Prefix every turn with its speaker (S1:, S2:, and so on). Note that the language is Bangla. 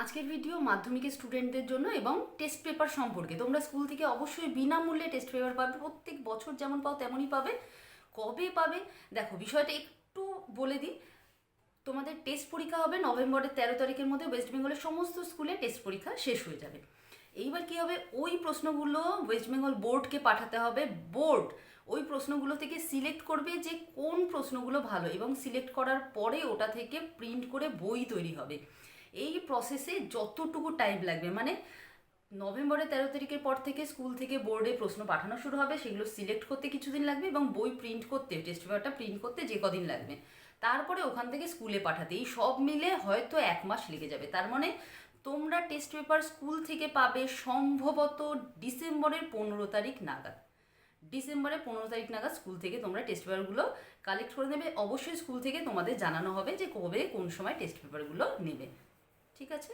S1: আজকের ভিডিও মাধ্যমিকের স্টুডেন্টদের জন্য এবং টেস্ট পেপার সম্পর্কে। তোমরা স্কুল থেকে অবশ্যই বিনামূল্যে টেস্ট পেপার পাবে, প্রত্যেক বছর যেমন পাও তেমনই পাবে। কবে পাবে দেখো, বিষয়টা একটু বলে দিই। তোমাদের টেস্ট পরীক্ষা হবে নভেম্বরের 13 তারিখের মধ্যে। ওয়েস্ট বেঙ্গলের সমস্ত স্কুলে টেস্ট পরীক্ষা শেষ হয়ে যাবে। এইবার কী হবে, ওই প্রশ্নগুলো ওয়েস্ট বেঙ্গল বোর্ডকে পাঠাতে হবে। বোর্ড ওই প্রশ্নগুলো থেকে সিলেক্ট করবে যে কোন প্রশ্নগুলো ভালো, এবং সিলেক্ট করার পরে ওটা থেকে প্রিন্ট করে বই তৈরি হবে। এই প্রসেসে যতটুকু টাইম লাগবে, মানে নভেম্বরের 13 তারিখের পর থেকে স্কুল থেকে বোর্ডে প্রশ্ন পাঠানো শুরু হবে, সেগুলো সিলেক্ট করতে কিছুদিন লাগবে এবং বই প্রিন্ট করতে, টেস্ট পেপারটা প্রিন্ট করতে যে কদিন লাগবে, তারপরে ওখান থেকে স্কুলে পাঠাতে এই সব মিলে হয়তো 1 মাস লেগে যাবে। তার মানে তোমরা টেস্ট পেপার স্কুল থেকে পাবে সম্ভবত ডিসেম্বরের 15 তারিখ নাগাদ। ডিসেম্বরের 15 তারিখ নাগাদ স্কুল থেকে তোমরা টেস্ট পেপারগুলো কালেক্ট করে নেবে। অবশ্যই স্কুল থেকে তোমাদের জানানো হবে যে কবে কোন সময় টেস্ট পেপারগুলো নেবে। ঠিক আছে।